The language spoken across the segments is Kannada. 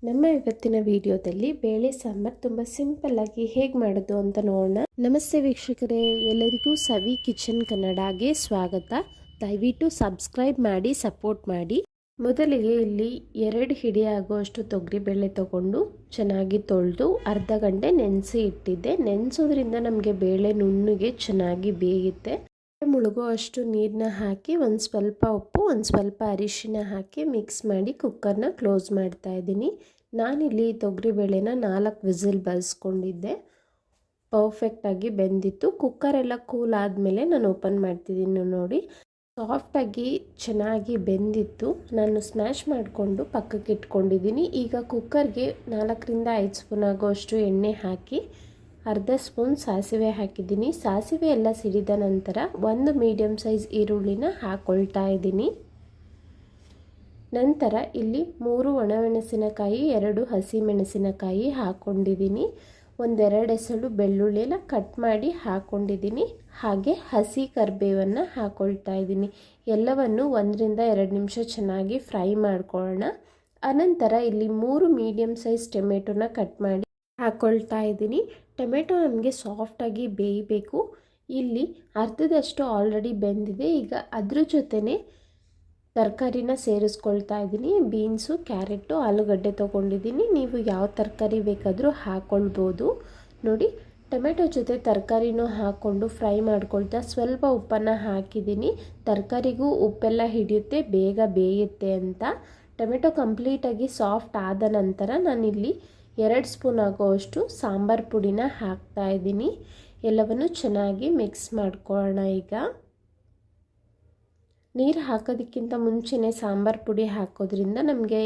ನಮ್ಮ ಇವತ್ತಿನ ವಿಡಿಯೋದಲ್ಲಿ ಬೇಳೆ ಸಾಂಬಾರ್ ತುಂಬ ಸಿಂಪಲ್ ಆಗಿ ಹೇಗೆ ಮಾಡೋದು ಅಂತ ನೋಡೋಣ. ನಮಸ್ತೆ ವೀಕ್ಷಕರೇ, ಎಲ್ಲರಿಗೂ ಸವಿ ಕಿಚನ್ ಕನ್ನಡಗೆ ಸ್ವಾಗತ. ದಯವಿಟ್ಟು ಸಬ್ಸ್ಕ್ರೈಬ್ ಮಾಡಿ ಸಪೋರ್ಟ್ ಮಾಡಿ. ಮೊದಲಿಗೆ ಇಲ್ಲಿ 2 ಹಿಡಿ ಆಗುವಷ್ಟು ತೊಗರಿಬೇಳೆ ತಗೊಂಡು ಚೆನ್ನಾಗಿ ತೊಳೆದು ಅರ್ಧ ಗಂಟೆ ನೆನೆಸಿ ಇಟ್ಟಿದ್ದೆ. ನೆನೆಸೋದ್ರಿಂದ ನಮಗೆ ಬೇಳೆ ನುಣ್ಣಗೆ ಚೆನ್ನಾಗಿ ಬೇಯುತ್ತೆ. ಮುಳುಗೋ ಅಷ್ಟು ನೀರನ್ನ ಹಾಕಿ ಒಂದು ಸ್ವಲ್ಪ ಉಪ್ಪು ಒಂದು ಸ್ವಲ್ಪ ಅರಿಶಿನ ಹಾಕಿ ಮಿಕ್ಸ್ ಮಾಡಿ ಕುಕ್ಕರ್ನ ಕ್ಲೋಸ್ ಮಾಡ್ತಾ ಇದ್ದೀನಿ. ನಾನಿಲ್ಲಿ ತೊಗರಿಬೇಳೆನ 4 ವಿಸಿಲ್ ಬರೆಸ್ಕೊಂಡಿದ್ದೆ. ಪರ್ಫೆಕ್ಟಾಗಿ ಬೆಂದಿತ್ತು. ಕುಕ್ಕರೆಲ್ಲ ಕೂಲ್ ಆದಮೇಲೆ ನಾನು ಓಪನ್ ಮಾಡ್ತಿದ್ದೀನಿ. ನೋಡಿ, ಸಾಫ್ಟಾಗಿ ಚೆನ್ನಾಗಿ ಬೆಂದಿತ್ತು. ನಾನು ಸ್ಮ್ಯಾಶ್ ಮಾಡಿಕೊಂಡು ಪಕ್ಕಕ್ಕೆ ಇಟ್ಕೊಂಡಿದ್ದೀನಿ. ಈಗ ಕುಕ್ಕರ್ಗೆ 4ರಿಂದ 5 ಸ್ಪೂನ್ ಆಗೋಷ್ಟು ಎಣ್ಣೆ ಹಾಕಿ ಅರ್ಧ ಸ್ಪೂನ್ ಸಾಸಿವೆ ಹಾಕಿದ್ದೀನಿ. ಸಾಸಿವೆ ಎಲ್ಲ ಸಿಡಿದ ನಂತರ 1 ಮೀಡಿಯಮ್ ಸೈಜ್ ಈರುಳ್ಳಿನ ಹಾಕ್ಕೊಳ್ತಾ ಇದ್ದೀನಿ. ನಂತರ ಇಲ್ಲಿ 3 ಒಣಮೆಣಸಿನಕಾಯಿ 2 ಹಸಿಮೆಣಸಿನಕಾಯಿ ಹಾಕ್ಕೊಂಡಿದ್ದೀನಿ. 1-2 ಎಸಳು ಬೆಳ್ಳುಳ್ಳಿನ ಕಟ್ ಮಾಡಿ ಹಾಕ್ಕೊಂಡಿದ್ದೀನಿ. ಹಾಗೆ ಹಸಿ ಕರಿಬೇವನ್ನು ಹಾಕ್ಕೊಳ್ತಾ ಇದ್ದೀನಿ. ಎಲ್ಲವನ್ನು 1ರಿಂದ 2 ನಿಮಿಷ ಚೆನ್ನಾಗಿ ಫ್ರೈ ಮಾಡ್ಕೊಳ್ಳೋಣ. ಅನಂತರ ಇಲ್ಲಿ 3 ಮೀಡಿಯಮ್ ಸೈಜ್ ಟೊಮೆಟೊನ ಕಟ್ ಮಾಡಿ ಹಾಕ್ಕೊಳ್ತಾ ಇದ್ದೀನಿ. ಟೊಮೆಟೊ ನಮಗೆ ಸಾಫ್ಟಾಗಿ ಬೇಯಬೇಕು. ಇಲ್ಲಿ ಅರ್ಧದಷ್ಟು ಆಲ್ರೆಡಿ ಬೆಂದಿದೆ. ಈಗ ಅದ್ರ ಜೊತೆನೇ ತರಕಾರಿನ ಸೇರಿಸ್ಕೊಳ್ತಾ ಇದ್ದೀನಿ. ಬೀನ್ಸು, ಕ್ಯಾರೆಟು, ಆಲೂಗಡ್ಡೆ ತೊಗೊಂಡಿದ್ದೀನಿ. ನೀವು ಯಾವ ತರಕಾರಿ ಬೇಕಾದರೂ ಹಾಕ್ಕೊಳ್ಬೋದು. ನೋಡಿ, ಟೊಮೆಟೊ ಜೊತೆ ತರಕಾರಿನೂ ಹಾಕ್ಕೊಂಡು ಫ್ರೈ ಮಾಡ್ಕೊಳ್ತಾ ಸ್ವಲ್ಪ ಉಪ್ಪನ್ನು ಹಾಕಿದ್ದೀನಿ. ತರಕಾರಿಗೂ ಉಪ್ಪೆಲ್ಲ ಹಿಡಿಯುತ್ತೆ, ಬೇಗ ಬೇಯುತ್ತೆ ಅಂತ. ಟೊಮೆಟೊ ಕಂಪ್ಲೀಟಾಗಿ ಸಾಫ್ಟ್ ಆದ ನಂತರ ನಾನಿಲ್ಲಿ 2 ಸ್ಪೂನ್ ಆಗೋವಷ್ಟು ಸಾಂಬಾರು ಪುಡಿನ ಹಾಕ್ತಾ ಇದ್ದೀನಿ. ಎಲ್ಲವನ್ನು ಚೆನ್ನಾಗಿ ಮಿಕ್ಸ್ ಮಾಡ್ಕೊಳ್ಳೋಣ. ಈಗ ನೀರು ಹಾಕೋದಕ್ಕಿಂತ ಮುಂಚೆನೇ ಸಾಂಬಾರು ಪುಡಿ ಹಾಕೋದ್ರಿಂದ ನಮಗೆ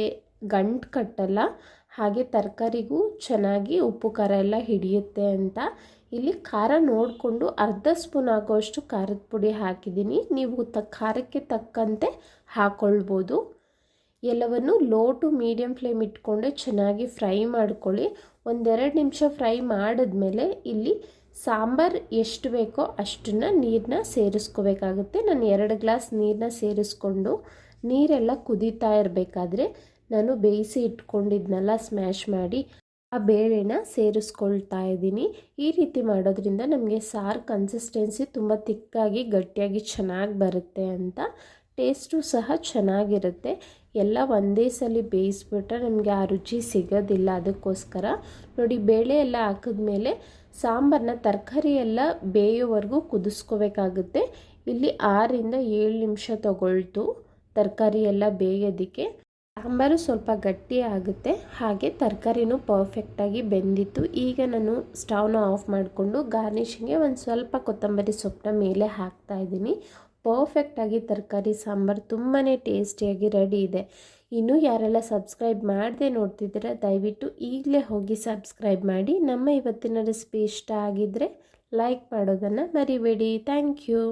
ಗಂಟು ಕಟ್ಟಲ್ಲ. ಹಾಗೆ ತರಕಾರಿಗೂ ಚೆನ್ನಾಗಿ ಉಪ್ಪು ಖಾರ ಎಲ್ಲ ಹಿಡಿಯುತ್ತೆ ಅಂತ. ಇಲ್ಲಿ ಖಾರ ನೋಡಿಕೊಂಡು ಅರ್ಧ ಸ್ಪೂನ್ ಆಗೋವಷ್ಟು ಖಾರದ ಪುಡಿ ಹಾಕಿದ್ದೀನಿ. ನೀವು ಖಾರಕ್ಕೆ ತಕ್ಕಂತೆ ಹಾಕ್ಕೊಳ್ಬೋದು. ಎಲ್ಲವನ್ನು ಲೋ ಟು ಮೀಡಿಯಮ್ ಫ್ಲೇಮ್ ಇಟ್ಕೊಂಡೆ ಚೆನ್ನಾಗಿ ಫ್ರೈ ಮಾಡ್ಕೊಳ್ಳಿ. 1-2 ನಿಮಿಷ ಫ್ರೈ ಮಾಡಿದ್ಮೇಲೆ ಇಲ್ಲಿ ಸಾಂಬಾರು ಎಷ್ಟು ಬೇಕೋ ಅಷ್ಟನ್ನು ನೀರನ್ನ ಸೇರಿಸ್ಕೋಬೇಕಾಗುತ್ತೆ. ನಾನು 2 ಗ್ಲಾಸ್ ನೀರನ್ನ ಸೇರಿಸ್ಕೊಂಡು ನೀರೆಲ್ಲ ಕುದೀತಾ ಇರಬೇಕಾದ್ರೆ ನಾನು ಬೇಯಿಸಿ ಇಟ್ಕೊಂಡಿದ್ನೆಲ್ಲ ಸ್ಮ್ಯಾಶ್ ಮಾಡಿ ಆ ಬೇಳೆನ ಸೇರಿಸ್ಕೊಳ್ತಾ ಇದ್ದೀನಿ. ಈ ರೀತಿ ಮಾಡೋದ್ರಿಂದ ನಮಗೆ ಸಾರು ಕನ್ಸಿಸ್ಟೆನ್ಸಿ ತುಂಬ ತಿಕ್ಕಾಗಿ ಗಟ್ಟಿಯಾಗಿ ಚೆನ್ನಾಗಿ ಬರುತ್ತೆ ಅಂತ. ಟೇಸ್ಟು ಸಹ ಚೆನ್ನಾಗಿರುತ್ತೆ. ಎಲ್ಲ ಒಂದೇ ಸಲ ಬೇಯಿಸ್ಬಿಟ್ರೆ ನಮಗೆ ಆ ರುಚಿ ಸಿಗೋದಿಲ್ಲ. ಅದಕ್ಕೋಸ್ಕರ ನೋಡಿ, ಬೇಳೆ ಎಲ್ಲ ಹಾಕಿದ್ಮೇಲೆ ಸಾಂಬಾರನ್ನ ತರಕಾರಿ ಎಲ್ಲ ಬೇಯೋವರೆಗೂ ಕುದಿಸ್ಕೋಬೇಕಾಗುತ್ತೆ. ಇಲ್ಲಿ 6ರಿಂದ 7 ನಿಮಿಷ ತಗೊಳ್ತು ತರಕಾರಿ ಎಲ್ಲ ಬೇಯೋದಕ್ಕೆ. ಸಾಂಬಾರು ಸ್ವಲ್ಪ ಗಟ್ಟಿ ಆಗುತ್ತೆ. ಹಾಗೆ ತರಕಾರಿನೂ ಪರ್ಫೆಕ್ಟಾಗಿ ಬೆಂದಿತ್ತು. ಈಗ ನಾನು ಸ್ಟವ್ನ ಆಫ್ ಮಾಡಿಕೊಂಡು ಗಾರ್ನಿಷಿಂಗ್ಗೆ ಒಂದು ಸ್ವಲ್ಪ ಕೊತ್ತಂಬರಿ ಸೊಪ್ಪನ್ನ ಮೇಲೆ ಹಾಕ್ತಾ ಇದ್ದೀನಿ. ಪರ್ಫೆಕ್ಟಾಗಿ ತರಕಾರಿ ಸಾಂಬಾರು ತುಂಬಾ ಟೇಸ್ಟಿಯಾಗಿ ರೆಡಿ ಇದೆ. ಇನ್ನೂ ಯಾರೆಲ್ಲ ಸಬ್ಸ್ಕ್ರೈಬ್ ಮಾಡದೆ ನೋಡ್ತಿದ್ದೀರ ದಯವಿಟ್ಟು ಈಗಲೇ ಹೋಗಿ ಸಬ್ಸ್ಕ್ರೈಬ್ ಮಾಡಿ. ನಮ್ಮ ಇವತ್ತಿನ ರೆಸಿಪಿ ಇಷ್ಟ ಆಗಿದ್ದರೆ ಲೈಕ್ ಮಾಡೋದನ್ನು ಮರಿಬೇಡಿ. Thank you.